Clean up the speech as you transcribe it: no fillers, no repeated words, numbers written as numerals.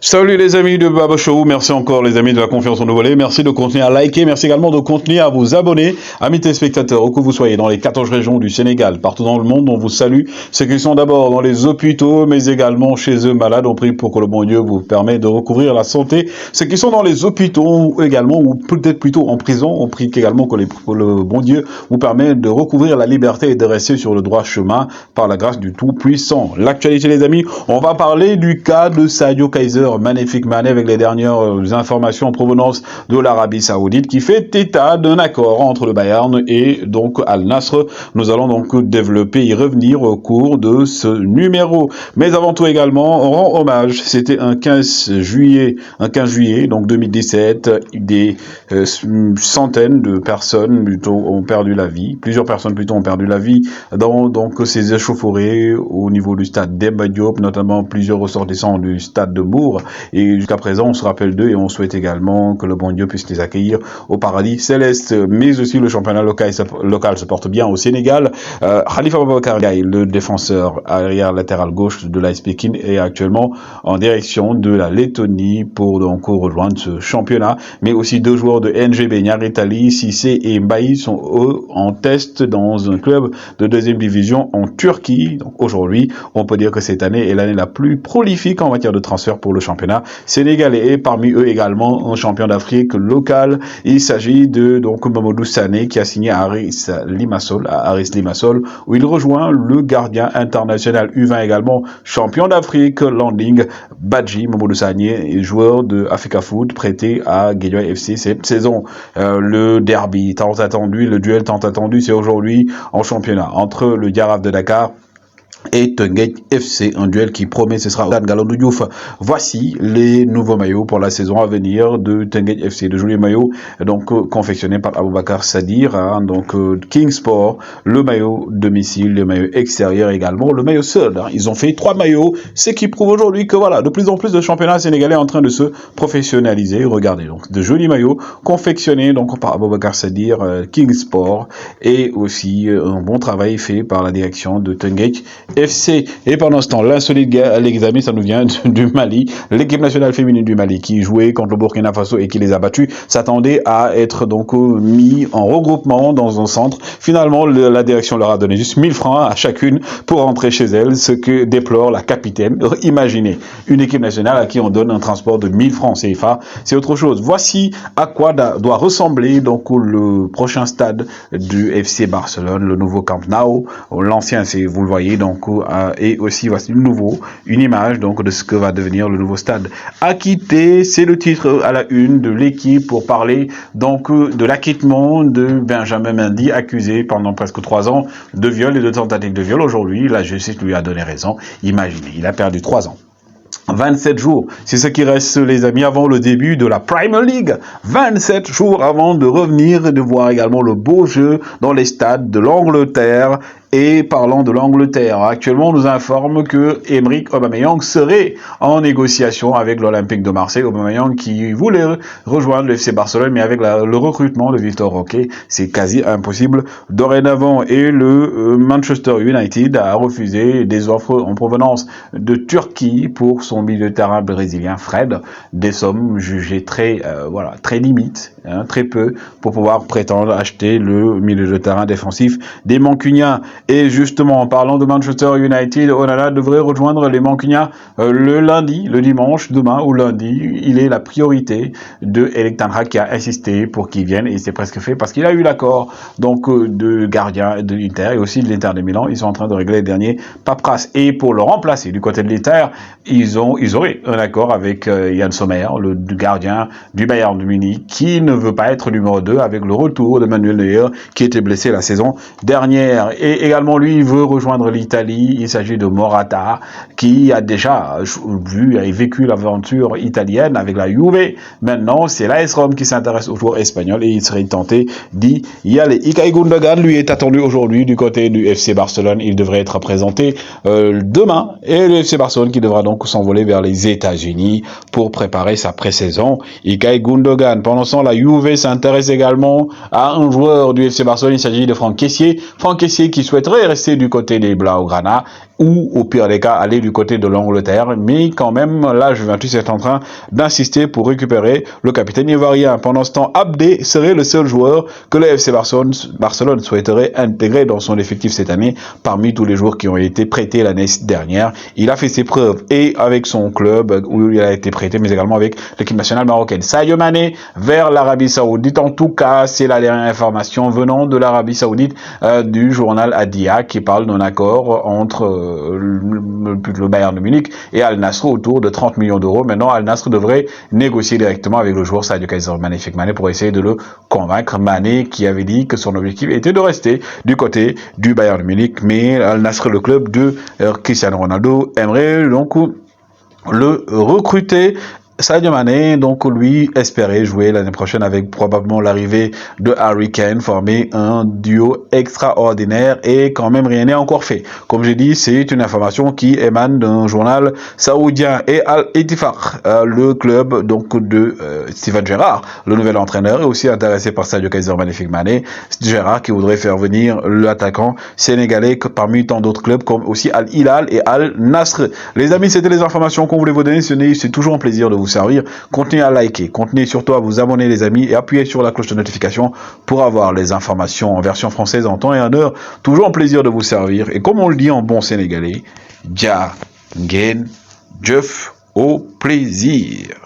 Salut les amis de Baba Show, merci encore les amis de la confiance renouvelée, merci de continuer à liker, merci également de continuer à vous abonner, amis téléspectateurs, où que vous soyez dans les 14 régions du Sénégal, partout dans le monde, on vous salue, ceux qui sont d'abord dans les hôpitaux, mais également chez eux malades, on prie pour que le bon Dieu vous permette de recouvrir la santé, ceux qui sont dans les hôpitaux également, ou peut-être plutôt en prison, on prie également que le bon Dieu vous permette de recouvrir la liberté et de rester sur le droit chemin par la grâce du Tout-Puissant. L'actualité les amis, on va parler du cas de Sadio Kaiser, magnifique Mané, avec les dernières informations en provenance de l'Arabie Saoudite qui fait état d'un accord entre le Bayern et donc Al Nassr. Nous allons donc développer et revenir au cours de ce numéro. Mais avant tout également, on rend hommage. C'était un 15 juillet donc 2017, des centaines de personnes plutôt ont perdu la vie. Plusieurs personnes plutôt ont perdu la vie dans donc ces échauffourées au niveau du stade Demba Diop, notamment plusieurs ressortissants du stade de Bourg. Et jusqu'à présent, on se rappelle d'eux et on souhaite également que le bon Dieu puisse les accueillir au paradis céleste. Mais aussi le championnat local se porte bien au Sénégal. Khalifa Ababacar Gaye, le défenseur arrière latéral gauche de l'AS Pékin, est actuellement en direction de la Lettonie pour donc rejoindre ce championnat. Mais aussi deux joueurs de NGB, Nyaritali, Cissé et Mbaye sont eux en test dans un club de deuxième division en Turquie. Donc aujourd'hui, on peut dire que cette année est l'année la plus prolifique en matière de transfert pour le championnat sénégalais, et parmi eux également un champion d'Afrique local. Il s'agit de donc Mamadou Sané qui a signé à Aris Limassol, où il rejoint le gardien international U20 également champion d'Afrique Landing Badji. Mamadou Sané, joueur de Africa Foot prêté à Guédiawaye FC cette saison. Le derby tant attendu, le duel tant attendu, c'est aujourd'hui en championnat entre le Jaraaf de Dakar et Teungueth FC, un duel qui promet, ce sera au stade Galandou Diouf. Voici les nouveaux maillots pour la saison à venir de Teungueth FC, de jolis maillots donc confectionnés par Aboubacar Sadir, donc King Sport, le maillot domicile, le maillot extérieur également, le maillot seul. Ils ont fait 3 maillots, ce qui prouve aujourd'hui que voilà, de plus en plus de championnats sénégalais en train de se professionnaliser. Regardez donc de jolis maillots confectionnés donc par Aboubacar Sadir, King Sport, et aussi un bon travail fait par la direction de Teungueth FC. Et pendant ce temps, l'insolite guerre, les amis, ça nous vient du Mali. L'équipe nationale féminine du Mali qui jouait contre le Burkina Faso et qui les a battus s'attendait à être donc mis en regroupement dans un centre. Finalement, la direction leur a donné juste 1000 francs à chacune pour rentrer chez elles, ce que déplore la capitaine. Imaginez une équipe nationale à qui on donne un transport de 1000 francs CFA, c'est autre chose. Voici à quoi doit ressembler donc le prochain stade du FC Barcelone, le nouveau Camp Nou. L'ancien, c'est, vous le voyez, donc et aussi voici une image donc de ce que va devenir le nouveau stade acquitté. C'est le titre à la une de l'équipe pour parler donc de l'acquittement de Benjamin Mendy, accusé pendant presque 3 ans de viol et de tentative de viol. Aujourd'hui, la justice lui a donné raison. Imaginez, il a perdu 3 ans. 27 jours, c'est ce qui reste les amis avant le début de la Premier League. 27 jours avant de revenir et de voir également le beau jeu dans les stades de l'Angleterre. Et parlant de l'Angleterre, actuellement on nous informe que Emerick Aubameyang serait en négociation avec l'Olympique de Marseille. Aubameyang qui voulait rejoindre le FC Barcelone, mais avec le recrutement de Victor Roque, c'est quasi impossible dorénavant. Et le Manchester United a refusé des offres en provenance de Turquie pour son milieu de terrain brésilien Fred, des sommes jugées très limites, très peu, pour pouvoir prétendre acheter le milieu de terrain défensif des Mancuniens. Et justement, en parlant de Manchester United, Onana devrait rejoindre les Mancuniens le dimanche, demain ou lundi. Il est la priorité de Erik ten Hag qui a insisté pour qu'il vienne, et c'est presque fait parce qu'il a eu l'accord donc de gardien de l'Inter et aussi de l'Inter de Milan. Ils sont en train de régler les derniers paperasses. Et pour le remplacer du côté de l'Inter, ils auraient un accord avec Yann Sommer, le gardien du Bayern de Munich, qui ne veut pas être numéro 2 avec le retour de Manuel Neuer qui était blessé la saison dernière. Et également, lui, il veut rejoindre l'Italie. Il s'agit de Morata, qui a déjà vécu l'aventure italienne avec la Juve. Maintenant, c'est l'AS Rome qui s'intéresse aux joueurs espagnols et il serait tenté d'y aller. Ilkay Gundogan, lui, est attendu aujourd'hui du côté du FC Barcelone. Il devrait être présenté demain. Et le FC Barcelone qui devra donc s'envoler vers les États-Unis pour préparer sa pré-saison. Ilkay Gundogan. Pendant ce temps, la Juve s'intéresse également à un joueur du FC Barcelone. Il s'agit de Franck Kessié. Franck Kessié qui souhaiterait rester du côté des Blaugrana ou au pire des cas aller du côté de l'Angleterre, mais quand même la Juventus est en train d'insister pour récupérer le capitaine ivoirien. Pendant ce temps, Abdé serait le seul joueur que le FC Barcelone souhaiterait intégrer dans son effectif cette année parmi tous les joueurs qui ont été prêtés l'année dernière. Il a fait ses preuves et avec son club où il a été prêté, mais également avec l'équipe nationale marocaine. Sadio Mané vers l'Arabie Saoudite. En tout cas, c'est la dernière information venant de l'Arabie Saoudite du journal Adia qui parle d'un accord entre le Bayern de Munich et Al Nassr autour de 30 millions d'euros. Maintenant, Al Nassr devrait négocier directement avec le joueur Sadio Kaiser Magnifique Mané pour essayer de le convaincre. Mané qui avait dit que son objectif était de rester du côté du Bayern de Munich, mais Al Nassr, le club de Cristiano Ronaldo, aimerait donc le recruter. Sadio Mané, donc lui, espérait jouer l'année prochaine avec probablement l'arrivée de Harry Kane, former un duo extraordinaire et quand même rien n'est encore fait. Comme j'ai dit, c'est une information qui émane d'un journal saoudien et Al-Ettifaq, le club donc de Steven Gerrard, le nouvel entraîneur, est aussi intéressé par Sadio Kaiser Magnifique Mané. Gerrard qui voudrait faire venir l'attaquant sénégalais parmi tant d'autres clubs comme aussi Al-Hilal et Al-Nasr. Les amis, c'était les informations qu'on voulait vous donner. C'est toujours un plaisir de vous servir. Continuez à liker, continuez surtout à vous abonner les amis et appuyez sur la cloche de notification pour avoir les informations en version française en temps et en heure. Toujours un plaisir de vous servir et comme on le dit en bon sénégalais, Dja Nguen Djeuf au plaisir.